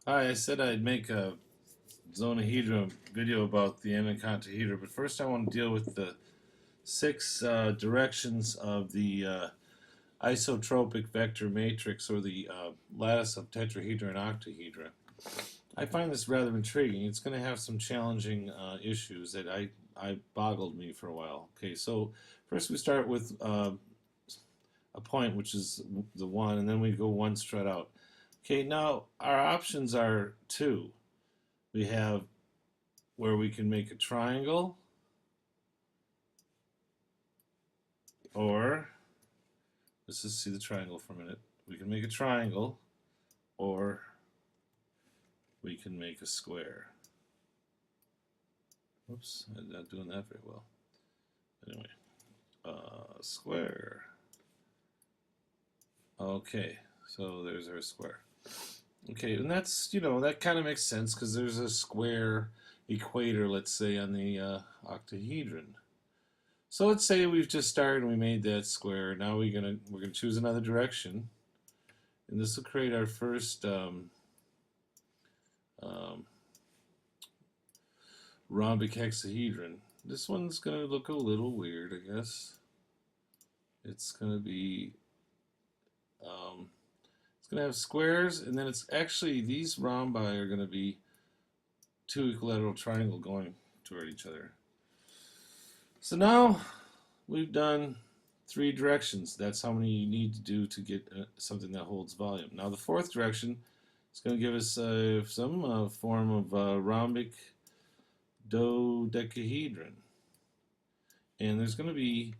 Hi, I said I'd make a zonohedron video about the octahedron, but first I want to deal with the six directions of the isotropic vector matrix, or the lattice of tetrahedra and octahedra. I find this rather intriguing. It's going to have some challenging issues that I boggled me for a while. Okay, so first we start with a point, which is the 1, and then we go one straight out. Okay, now our options are two. We have where we can make a triangle, or let's just see the triangle for a minute. We can make a triangle, or we can make a square. Oops, I'm not doing that very well. Anyway, square. Okay, so there's our square. Okay, and that's, that kind of makes sense because there's a square equator, let's say, on the octahedron. So let's say we've just started and we made that square. Now we're gonna choose another direction, and this will create our first rhombic hexahedron. This one's gonna look a little weird, I guess. It's gonna be it's going to have squares, and then it's actually, these rhombi are going to be two equilateral triangles going toward each other. So now we've done three directions. That's how many you need to do to get something that holds volume. Now the fourth direction is going to give us some form of rhombic dodecahedron. And there's going to be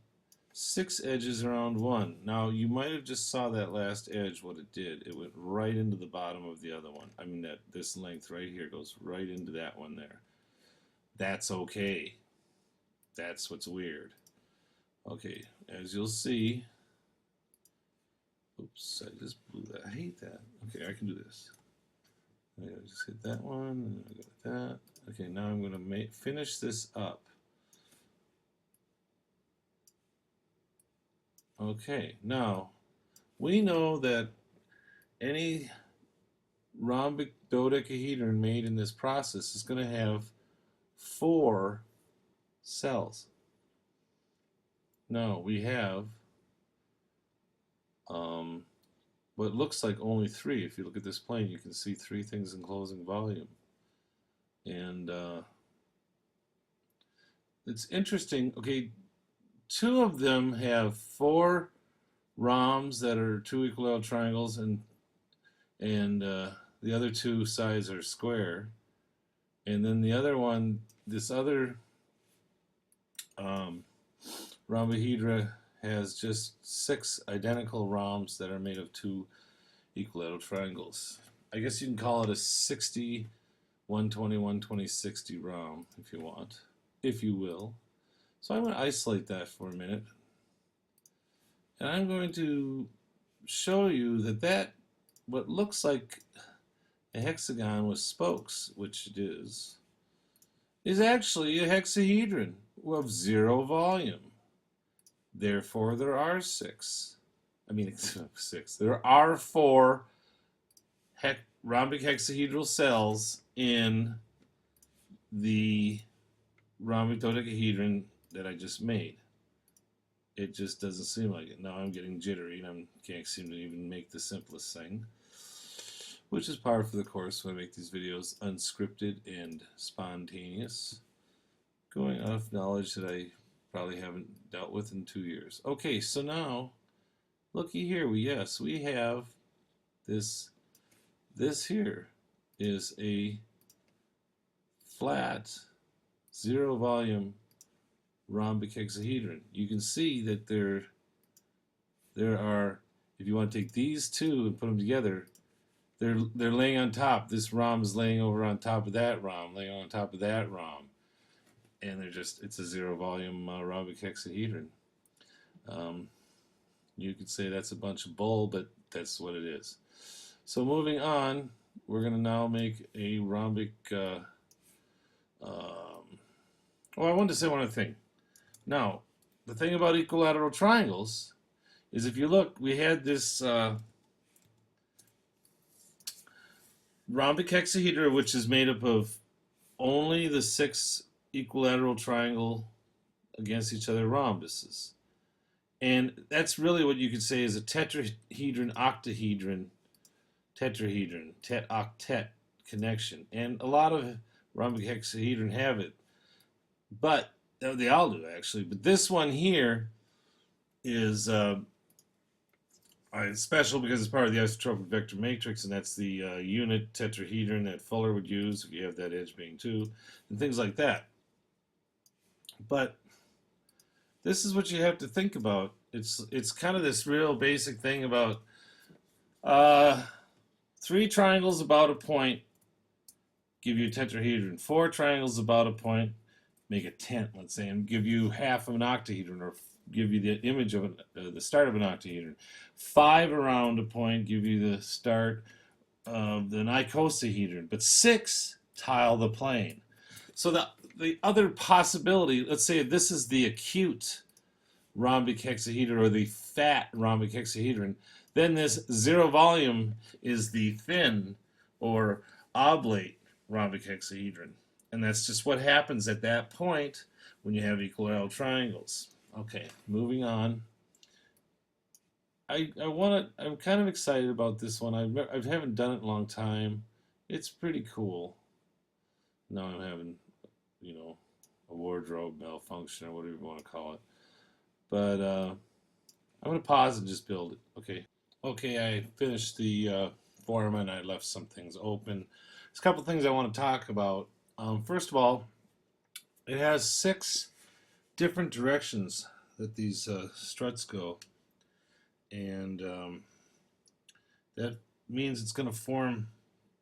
6 edges around one. Now you might have just saw that last edge, what it did. It went right into the bottom of the other one. I mean, this length right here goes right into that one there. That's okay. That's what's weird. Okay, as you'll see, oops, I just blew that. I hate that. Okay, I can do this. I gotta just hit that one, and I got that. Okay, now I'm gonna finish this up. Okay, now we know that any rhombic dodecahedron made in this process is going to have 4 cells. No, we have what looks like only 3. If you look at this plane, you can see 3 things enclosing volume. And it's interesting. Okay, 2 of them have 4 rhombs that are 2 equilateral triangles, and the other 2 sides are square. And then the other one, this other rhombohedra, has just 6 identical rhombs that are made of 2 equilateral triangles. I guess you can call it a 60, 120, 120, 60 rhomb if you want, if you will. So I'm going to isolate that for a minute, and I'm going to show you that what looks like a hexagon with spokes, which it is actually a hexahedron of 0 volume. Therefore, there are 6. I mean, 6. There are 4 rhombic hexahedral cells in the rhombic dodecahedron that I just made. It just doesn't seem like it. Now I'm getting jittery and I can't seem to even make the simplest thing, which is par for the course when I make these videos unscripted and spontaneous, going off knowledge that I probably haven't dealt with in 2 years. Okay, so now looky here. We have this. This here is a flat 0 volume rhombic hexahedron. You can see that there are, if you want to take these 2 and put them together, they're laying on top. This rhomb is laying over on top of that rhomb, laying on top of that rhomb, and it's a 0 volume rhombic hexahedron. You could say that's a bunch of bull, but that's what it is. So moving on, we're going to now make a rhombic. I wanted to say one other thing. Now, the thing about equilateral triangles is, if you look, we had this rhombic hexahedra, which is made up of only the 6 equilateral triangle against each other rhombuses. And that's really what you could say is a tetrahedron, octahedron, tetrahedron, tet-octet connection. And a lot of rhombic hexahedron have it. But they all do, actually. But this one here is special because it's part of the isotropic vector matrix, and that's the unit tetrahedron that Fuller would use if you have that edge being 2, and things like that. But this is what you have to think about. It's kind of this real basic thing about 3 triangles about a point give you a tetrahedron. 4 triangles about a point make a tent, let's say, and give you half of an octahedron, or give you the image of the start of an octahedron. 5 around a point give you the start of an icosahedron, but 6 tile the plane. So the other possibility, let's say this is the acute rhombic hexahedron or the fat rhombic hexahedron, then this 0 volume is the thin or oblate rhombic hexahedron. And that's just what happens at that point when you have equilateral triangles. Okay, moving on. I'm kind of excited about this one. I haven't done it in a long time. It's pretty cool. Now I'm having, a wardrobe malfunction or whatever you want to call it. But I'm going to pause and just build it. Okay, I finished the form and I left some things open. There's a couple things I want to talk about. First of all, it has 6 different directions that these struts go, and that means it's going to form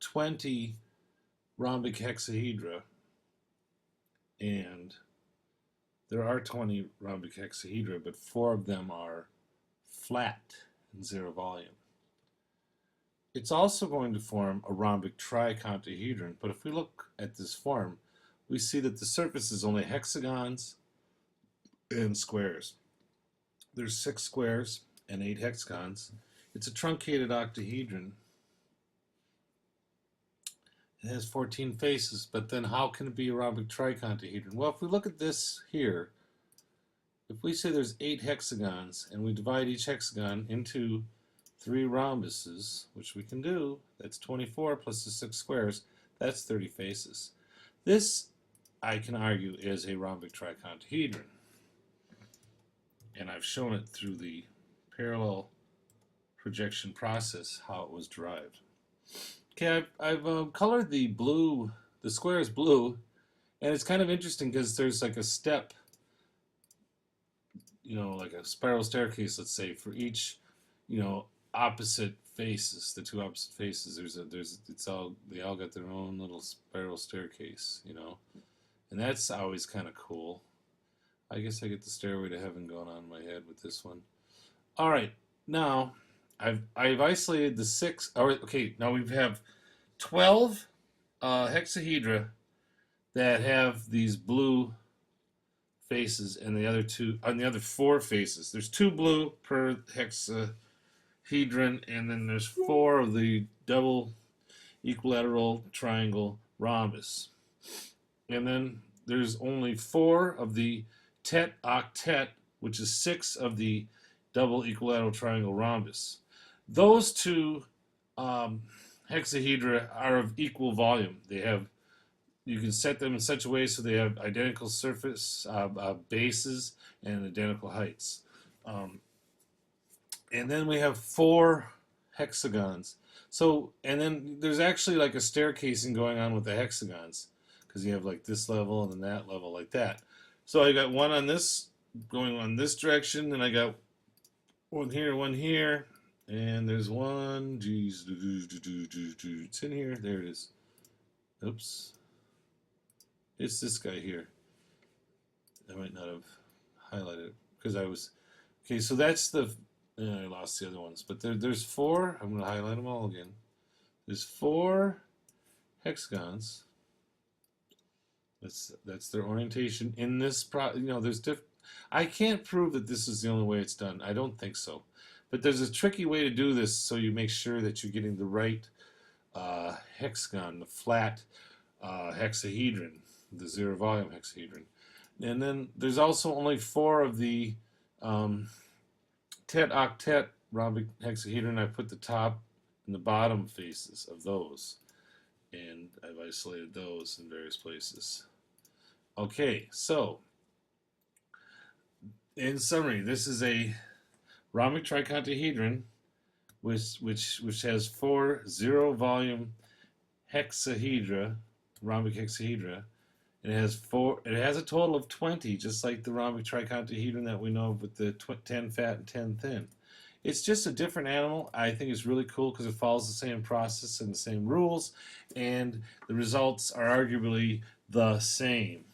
20 rhombic hexahedra, and there are 20 rhombic hexahedra, but 4 of them are flat and 0 volume. It's also going to form a rhombic triacontahedron, but if we look at this form, we see that the surface is only hexagons and squares. There's 6 squares and 8 hexagons. It's a truncated octahedron. It has 14 faces, but then how can it be a rhombic tricontahedron? Well, if we look at this here, if we say there's 8 hexagons and we divide each hexagon into 3 rhombuses, which we can do, that's 24 plus the 6 squares, that's 30 faces. This, I can argue, is a rhombic tricontahedron. And I've shown it through the parallel projection process how it was derived. Okay, I've colored the blue, the squares blue, and it's kind of interesting because there's like a step, like a spiral staircase, let's say, for each, opposite faces, the 2 opposite faces. They all got their own little spiral staircase, and that's always kind of cool. I guess I get the Stairway to Heaven going on in my head with this one. All right, now I've isolated the 6. Okay, now we have 12 hexahedra that have these blue faces, and the other 4 faces. There's 2 blue per hexahedron, and then there's 4 of the double equilateral triangle rhombus, and then there's only 4 of the tet-octet, which is 6 of the double equilateral triangle rhombus. Those 2 hexahedra are of equal volume. You can set them in such a way so they have identical surface bases and identical heights. And then we have 4 hexagons. And then there's actually like a staircasing going on with the hexagons, because you have like this level and then that level like that. So I got one on this, going on this direction, and I got one here, and there's one, it's in here, there it is. Oops. It's this guy here. I might not have highlighted it, because okay, so that's I lost the other ones, but there's 4, I'm going to highlight them all again. There's 4 hexagons. That's their orientation in this there's I can't prove that this is the only way it's done. I don't think so. But there's a tricky way to do this so you make sure that you're getting the right hexagon, the flat hexahedron, the zero volume hexahedron. And then there's also only 4 of the tet-octet rhombic hexahedron. I put the top and the bottom faces of those, and I've isolated those in various places. Okay, so in summary, this is a rhombic triacontahedron which has 4 zero volume hexahedra, rhombic hexahedra. It has a total of 20, just like the rhombic triacontahedron that we know of with the 10 fat and 10 thin. It's just a different animal. I think it's really cool because it follows the same process and the same rules, and the results are arguably the same.